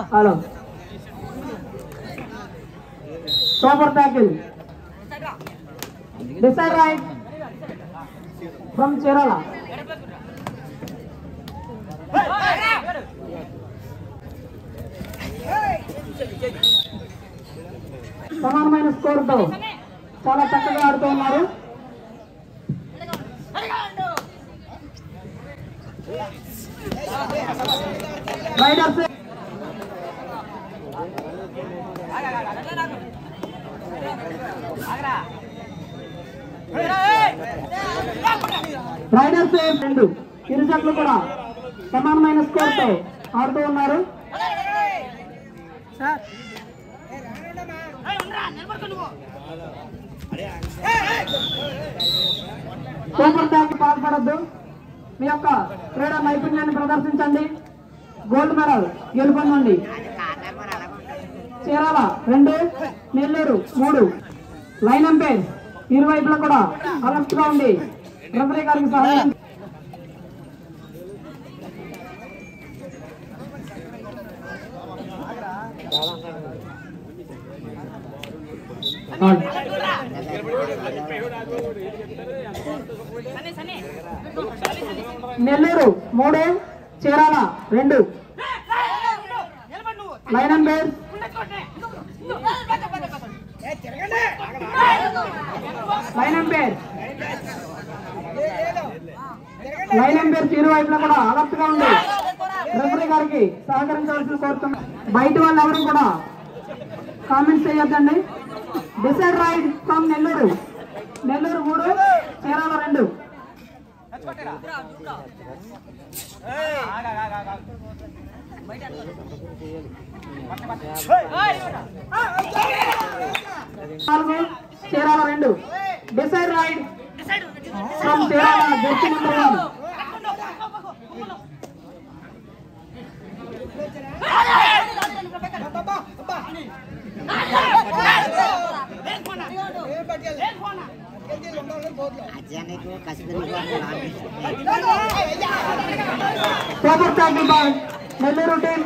Hello. Stopper tackle. Decide right from Kerala. సమానమైన score తో చాలా చక్కగా ఆడుతూ ఉన్నారు. రైడర్స్ రెండు ఇరు జట్లు కూడా సమానమైన స్కోర్ తో ఆడుతూ ఉన్నారు. Super tag పాల్పడద్దు. మీ యొక్క క్రీడా నైపుణ్యాన్ని ప్రదర్శించండి. గోల్డ్ మెడల్ గెలుపొందండి. చీరాల 2, నెల్లూరు 3. లైన్ అంపైర్ ఇరువైపులా కూడా అలర్ట్ గా ఉండి రెఫరీ గారికి సహాయం. నెల్లూరు 3, చీరాల 2. లైన్ అంపైర్ ఇరువైపులా కూడా అలర్ట్ గా ఉంది రెఫరీ గారికి సహకరించవలసిన కోరుతున్నాం. బయట వాళ్ళు ఎవరు కూడా కామెంట్స్ చేయొద్దండి. Decide raid from Nellore 3, Chirala 2. Chirala 2. Decide raid from Chirala Jersey number 1. Super tackle ball Nellore team.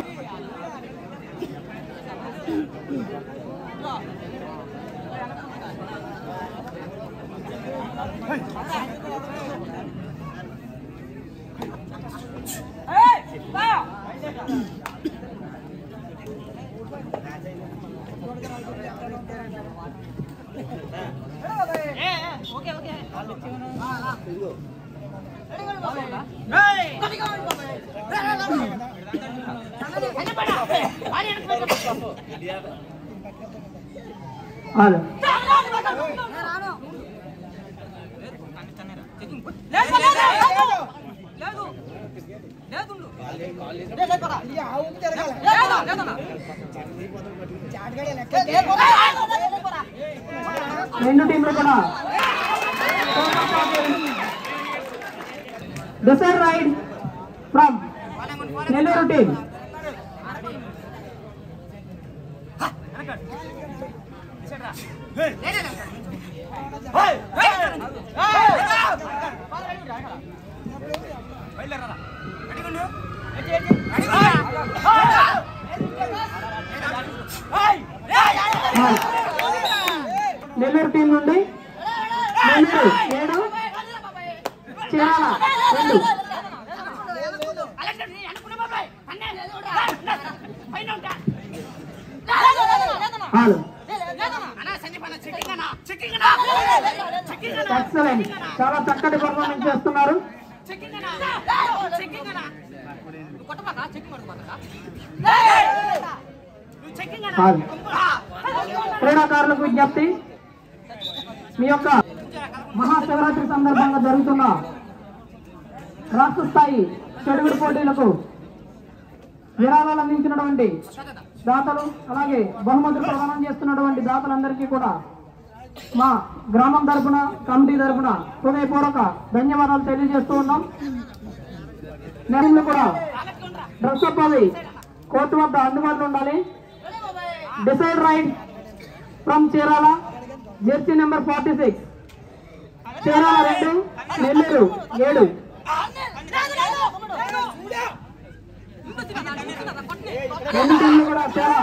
రెండు టీంలు కూడా decide raid from Nellore team. Nellore team నుండి నెల్లూరు 7, చీరాల 2. ఎక్సలెంట్, చాలా చక్కటి పర్ఫార్మెన్స్ చేస్తున్నారు. క్రీడాకారులకు విజ్ఞప్తి, మీ యొక్క మహాశివరాత్రి సందర్భంగా జరుగుతున్న రాష్ట్ర స్థాయి చెడుగుడు పోటీలకు విరాళాలు అందించినటువంటి దాతలు, అలాగే బహుమతులు ప్రదానం చేస్తున్నటువంటి దాతలందరికీ కూడా మా గ్రామం తరఫున, కమిటీ తరఫున హృదయపూర్వక ధన్యవాదాలు తెలియజేస్తూ ఉన్నాం. కూడా డ్రెస్ అప్ అవి కోర్టు వద్ద అందుబాటులో ఉండాలి. Decide raid from Chirala Jersey number 46, Chirala 2, Nellore 7. రెండు టీంలు కూడా చాలా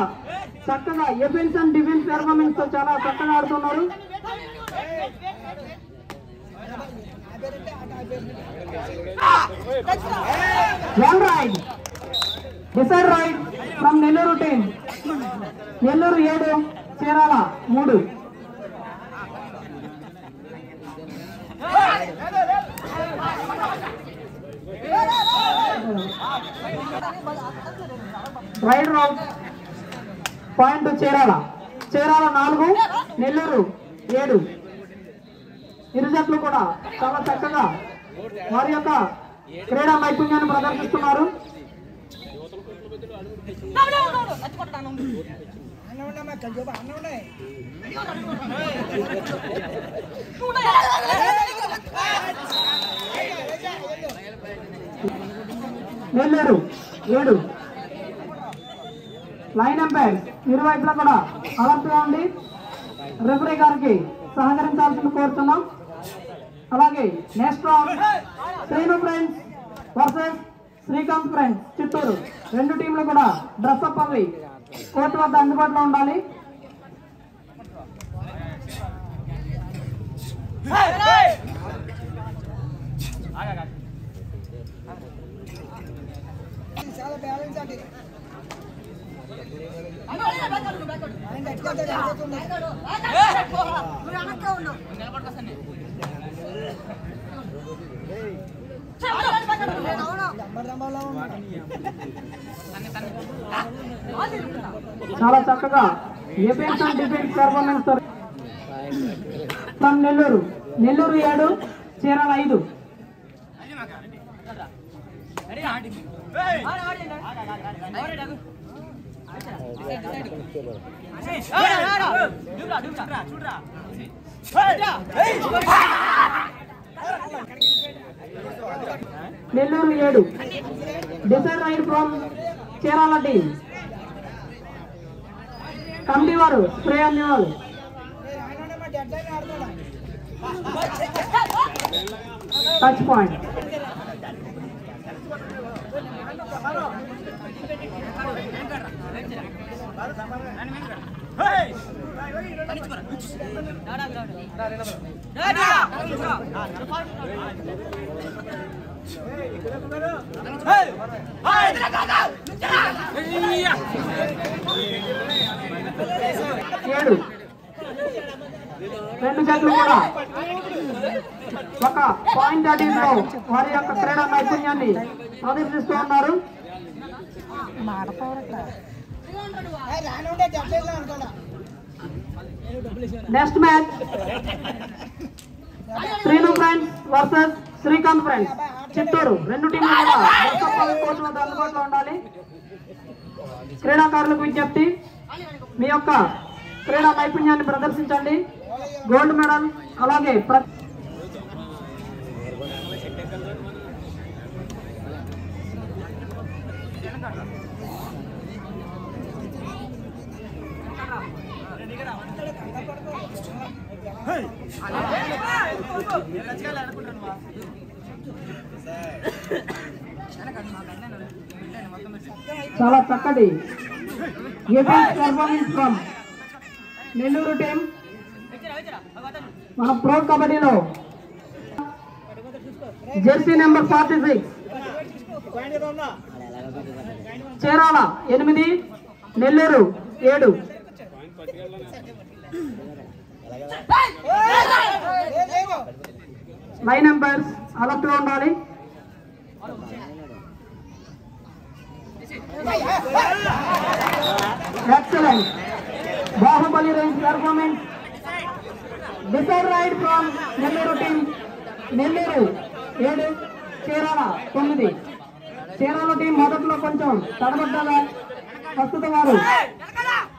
చక్కగా ఎఫెన్స్ అండ్ డిఫెన్స్ పెర్ఫార్మెన్స్ తో చాలా చక్కగా ఆడుతున్నారు. One raid decide raid from Nellore team, Nellore 7, Chirala 3. Raid out point Chirala 4, Nellore 7. ఇరు జట్లు కూడా చాలా చక్కగా వారి యొక్క క్రీడా నైపుణ్యాన్ని ప్రదర్శిస్తున్నారు. నెల్లూరు 7. లైన్ ఎంపైర్ ఇరువైపులా కూడా అలర్ట్ గా ఉండి రెఫరీ గారికి సహకరించాల్సింది కోరుతున్నాం. అలాగే next round Srinu friends versus Srikanth friends Chittoor. రెండు టీంలు కూడా డ్రెస్ అప్ అవి కోర్టు వద్ద అందుబాటులో ఉండాలి. చాలా చక్కగా offence and defence performance from Nellore 7, Chirala 5. Nellore 7 decide raid from Chirala team. Committee వారు స్ప్రే అనేవాళ్ళు. Touch point. రెండు జట్లు కూడా ఒక పాయింట్ అడిగిలో వారి యొక్క క్రీడా నైపుణ్యాన్ని ప్రదర్శిస్తూ ఉన్నారు. Next match Srinu friends versus Srikanth friends Chittoor. రెండు టీంలు కూడా కోర్టు వద్ద అందుబాటులో ఉండాలి. క్రీడాకారులకు విజ్ఞప్తి, మీ యొక్క క్రీడా నైపుణ్యాన్ని ప్రదర్శించండి. గోల్డ్ మెడల్ అలాగే చాలా చక్కటి పెర్ఫార్మెన్స్ ఫ్రమ్ నెల్లూరు టీం. మన ప్రో కబడ్డీలో jersey number 46, Chirala 8, Nellore 7. Line umpires alert గా ఉండాలి. Excellent Baahubali range performance. Decide raid from Nellore team, Nellore 7, Chirala 9. Chirala team మొదట్లో కొంచెం తడబడ్డాగా ప్రస్తుత వారు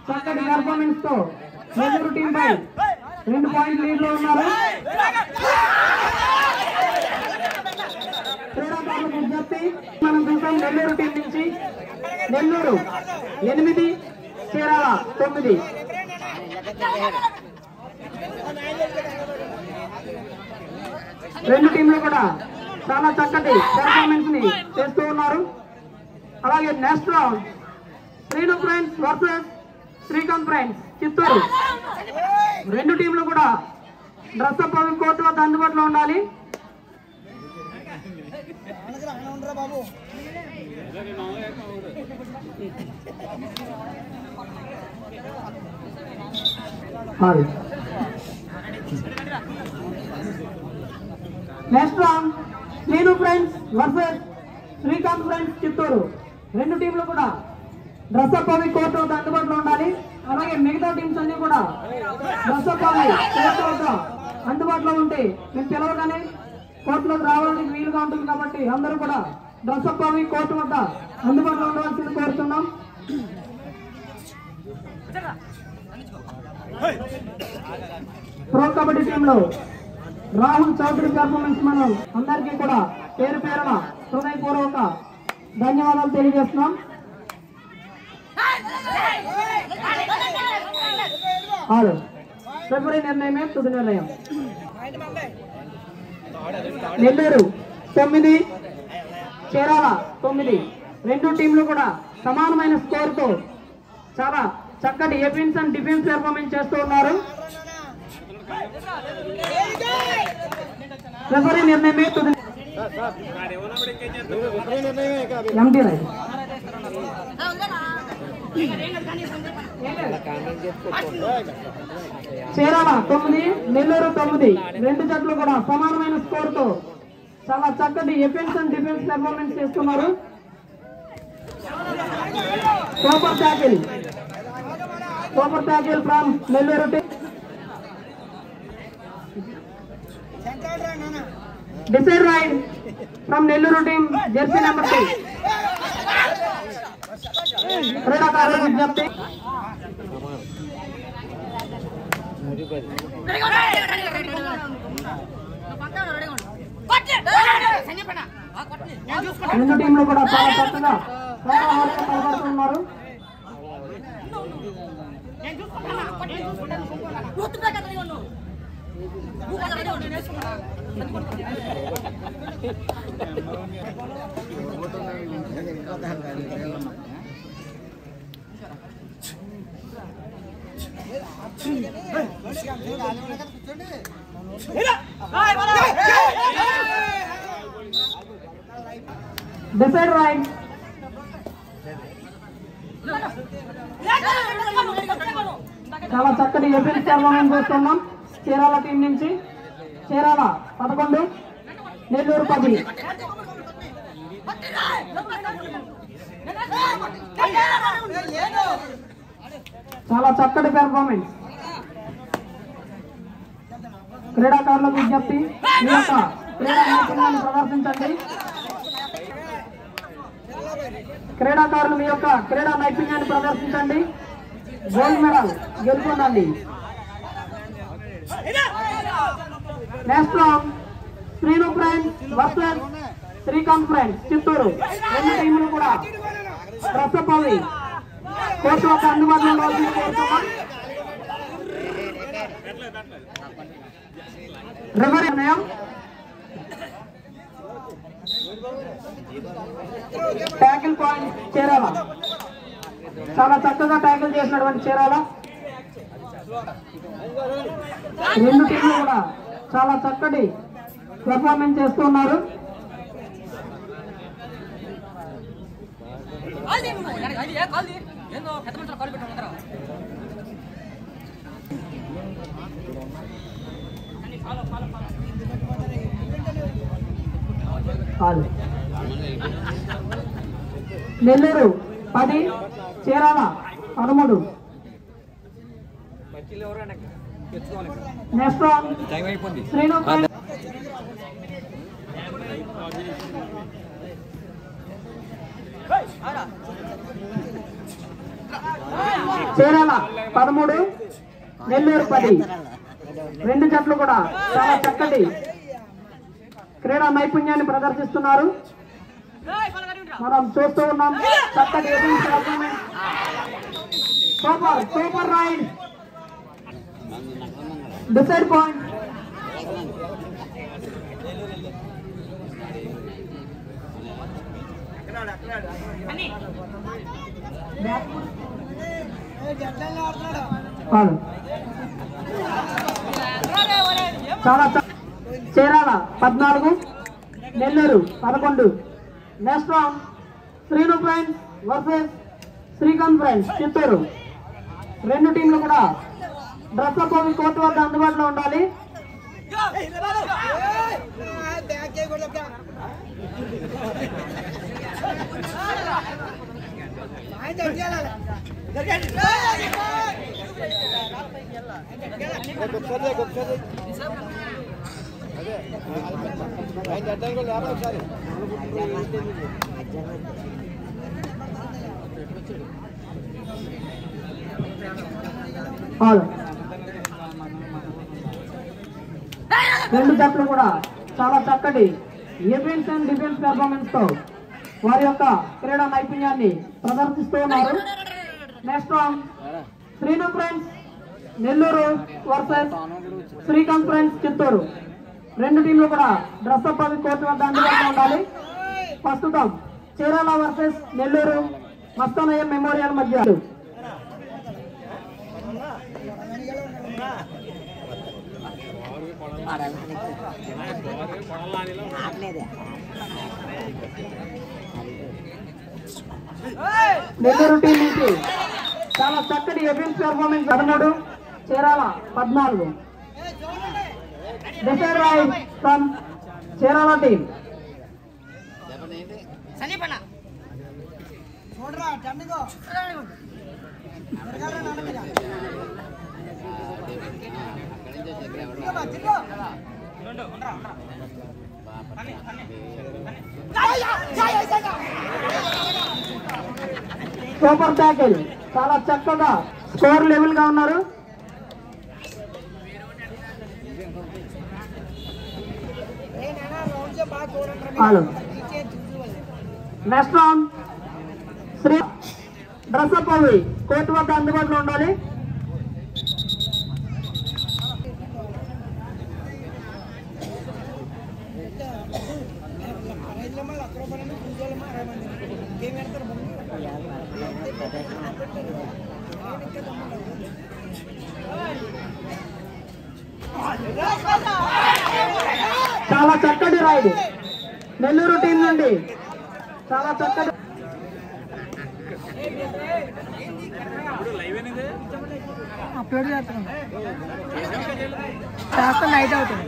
చక్కటి పెర్ఫార్మెన్స్ తో నెల్లూరు టీం పై 2 పాయింట్ లీడ్ లో ఉన్నారు. క్రీడాకారులకు విజ్ఞప్తి, మనం ఫ్రమ్ నెల్లూరు టీం నుంచి నెల్లూరు 8 చీరాల 9. రెండు టీంలు కూడా చాలా చక్కటి పెర్ఫార్మెన్స్ ని చేస్తూ ఉన్నారు. అలాగే next round Srinu friends versus Srikanth friends Chittoor. రెండు టీంలు కూడా డ్రెస్ అప్ కోర్టు వద్ద అందుబాటులో ఉండాలి. Next round Srinu friends versus Srikanth friends Chittoor. రెండు టీంలు కూడా డ్రెస్ అప్ కోర్టు వద్ద అందుబాటులో ఉండాలి. అలాగే మిగతా టీమ్స్ అన్ని కూడా డ్రెస్ అప్ కోర్టు వద్ద అందుబాటులో ఉంటే మేము పిలవగానే కోర్టులోకి రావడానికి వీలుగా ఉంటుంది కాబట్టి అందరూ కూడా డ్రెస్ అప్ కోర్టు వద్ద అందుబాటులో ఉండవలసింది కోరుతున్నాం. ప్రో కబడ్డీ టీంలో రాహుల్ చౌదరి పెర్ఫార్మెన్స్ మనం అందరికీ కూడా పేరు పేరున హృదయపూర్వక ధన్యవాదాలు తెలియజేస్తున్నాం. ఫిబ్రవరి నిర్ణయమే తుది నిర్ణయం. నెల్లూరు 9 చీరాల 9. రెండు టీంలు కూడా సమానమైన స్కోర్ తో చాలా చక్కటి ఎఫెన్స్ అండ్ డిఫెన్స్ పెర్ఫార్మెన్స్ చేస్తూ ఉన్నారు. ఫిబ్రవరి నిర్ణయమే తుది ఎంటీ రైట్. చీరాల 9 నెల్లూరు 9. రెండు జట్లు కూడా సమానమైన స్కోర్ తో చాలా చక్కటి ఎఫెన్స్ అండ్ డిఫెన్స్ పెర్ఫార్మెన్స్ చేస్తున్నారు. Super tackle from Nellore team. Decide raid from Nellore team Jersey number 2. క్రీడాకారుల విజ్ఞప్తి రెండు టీంలు కూడా చాలా చక్కగా పాల్గొంటున్నారు. డిసైడ్ రైట్ చాలా చక్కటి ఎఫెన్స్ పెర్ఫార్మెన్స్ చూస్తున్నాం చీరాల టీం నుంచి. చీరాల 11 నెల్లూరు 10. చాలా చక్కటి పెర్ఫార్మెన్స్. క్రీడాకారులకు విజ్ఞప్తి మీ యొక్క క్రీడా నైపుణ్యాన్ని ప్రదర్శించండి. క్రీడాకారులు మీ యొక్క క్రీడా నైపుణ్యాన్ని ప్రదర్శించండి. గోల్డ్ మెడల్ గెలుపొందండి. Next round Srinu friends versus Srikanth friends Chittoor. రెండు టీములు కూడా డ్రెస్ అప్ కోర్టు వద్ద అందుబాటులో ఉండవలసింది కోరుతున్నాం. రిఫరీ నిర్ణయం. Tackle point Chirala. చాలా చక్కగా ట్యాకిల్ చేసినటువంటి చీరాల. రెండు టీంలు కూడా చాలా చక్కటి పెర్ఫార్మెన్స్ చేస్తున్నారు. నెల్లూరు 10 చీరాల 13. నెక్స్ట్ శ్రీను చీరాల 13 నెల్లూరు 10. రెండు జట్లు కూడా చాలా చక్కటి క్రీడా నైపుణ్యాన్ని ప్రదర్శిస్తున్నారు. మనం చూస్తూ ఉన్నాం. చక్కటి super super raid. Decide point. చాలా Chirala 14, Nellore 11. Next round Srinu friends versus Srikanth friends Chittoor. రెండు టీంలు కూడా డ్రెస్ అప్ కోర్టు వద్ద అందుబాటులో ఉండాలి. రెండు జట్లు కూడా చాలా చక్కటి ఎఫెన్స్ అండ్ డిఫెన్స్ పెర్ఫార్మెన్స్ తో వారి యొక్క క్రీడా నైపుణ్యాన్ని ప్రదర్శిస్తూ ఉన్నారు. Next round Srinu friends Nellore versus Srikanth friends Chittoor. రెండు టీంలు కూడా డ్రెస్ అప్ కోర్టు వద్ద అందుబాటులో ఉండాలి. ప్రస్తుతం చీరాల వర్సెస్ నెల్లూరు మస్తానయ్య మెమోరియల్ మధ్య. నెల్లూరు టీం నుంచి చాలా చక్కటి offence performance 13, Chirala 14. Decide raid from Chirala team. Super tackle. చాలా చక్కగా స్కోర్ లెవెల్ గా ఉన్నారు. నెక్స్ట్ రౌండ్ శ్రీ డ్రెస్ అప్ అవి కోర్టు వద్ద అందుబాటులో ఉండాలి. చాలా చక్కటి రైడ్ నెల్లూరు టీం నుండి. చాలా చక్కటి అప్లోడ్ చేస్తాను నైట్ అవుతుంది.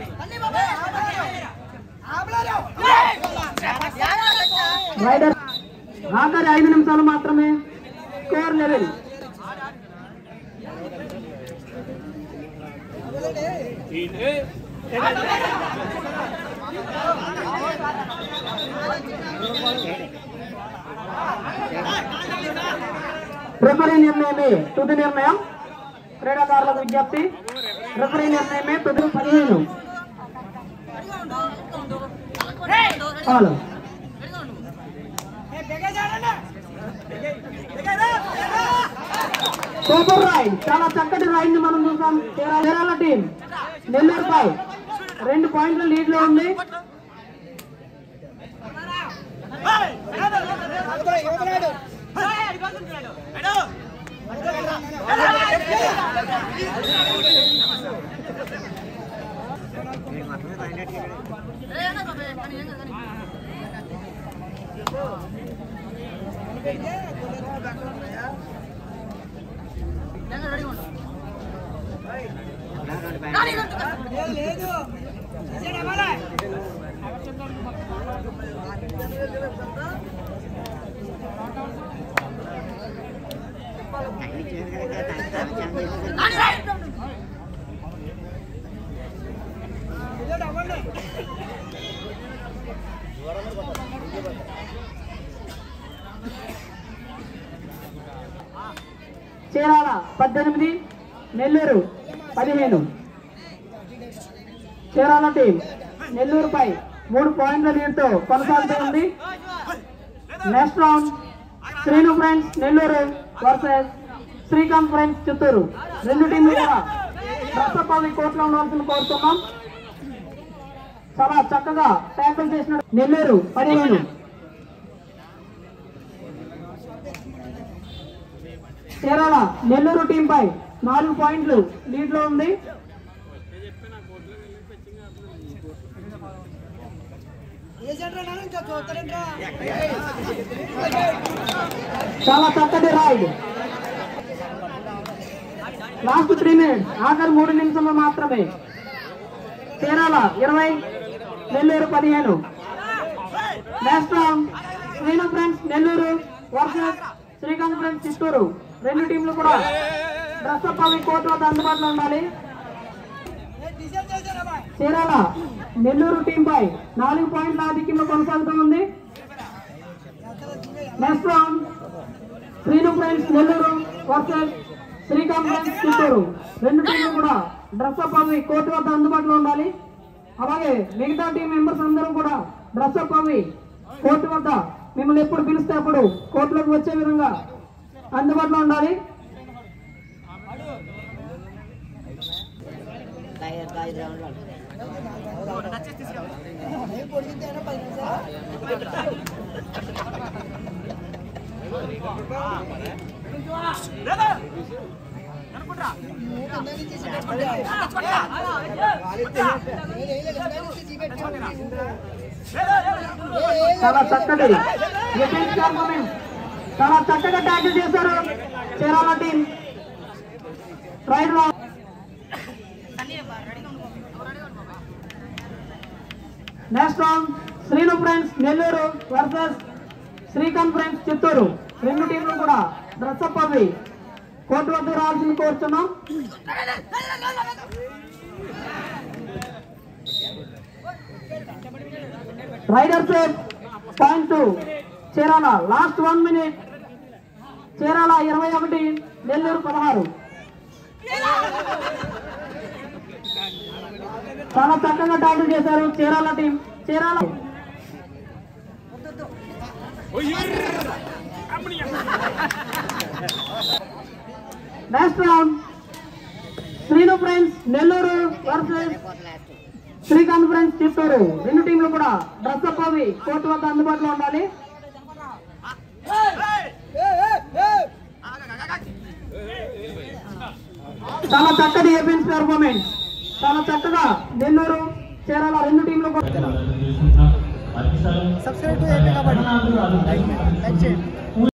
రైడర్ ఆఖరి 5 నిమిషాలు మాత్రమే. Score level. రెఫరీ నిర్ణయమే తుది నిర్ణయం. క్రీడాకారులకు విజ్ఞప్తి, రెఫరీ నిర్ణయమే తుది. 15 సూపర్ రైడ్. చాలా చక్కటి రైడ్ ని మనం చూసాం. చీరాల టీం నెల్లూరుపై 2 పాయింట్ల లీడ్ లో ఉంది. చీరాల 18, నెల్లూరు 15. చీరాల టీం నెల్లూరుపై 3 పాయింట్ల లీడ్తో కొనసాగుతూ ఉంది. Next round Srinu friends Nellore versus Srikanth friends Chittoor. రెండు టీంలు కూడా డ్రెస్అప్ అవి కోర్టులో ఉండాల్సిన కోరుతున్నాం. చాలా చక్కగా ట్యాకిల్ చేసిన నెల్లూరు 15. చీరాల నెల్లూరు టీం పై 4 పాయింట్లు లీడ్ లో ఉంది. చాలా చక్కటి రైడ్. లాస్ట్ 3 minutes, ఆఖరి 3 నిమిషంలో మాత్రమే. Chirala 20 Nellore 15. Next round Srinu friends Nellore versus Srikanth friends Chittoor. రెండు టీంలు కూడా డ్రెస్అప్ అవి కోర్టు వద్ద అందుబాటులో ఉండాలి. చీరాల నెల్లూరు టీం పై 4 పాయింట్ల ఆధిక్యంలో కొనసాగుతుంది. Next round Srinu friends Nellore versus Srikanth friends Chittoor. రెండు టీంలు కూడా డ్రెస్అప్ అవి కోర్టు వద్ద అందుబాటులో ఉండాలి. అలాగే మిగతా టీం మెంబర్స్ అందరూ కూడా డ్రెస్అప్ అవి కోర్టు వద్ద మిమ్మల్ని ఎప్పుడు పిలిస్తే అప్పుడు కోర్టులోకి వచ్చే విధంగా అందుబాటులో ఉండాలి. చాలా చక్కటి చాలా చక్కగా ట్యాకిల్ చేశారు చీరాల టీం. రైడ్ లో next round Srinu friends Nellore versus Srikanth friends Chittoor. రెండు టీంలు కూడా డ్రెస్అప్ అవి కోర్టు వద్ద రావాల్సింది కోరుతున్నాం. Riders point Chirala last 1 minute. Chirala 21 Nellore 16. చాలా చక్కగా ట్యాకిల్ చేశారు Chirala team. Chirala next round Srinu friends Nellore versus Srikanth friends Chittoor. రెండు టీంలు కూడా డ్రెస్అప్ అవి కోర్టు వద్ద అందుబాటులో ఉండాలి. చాలా చక్కటి ఏపీఎన్స్ పెర్ఫార్మెన్స్. చాలా చక్కగా నెల్లూరు చీరాల రెండు టీంలు కూడా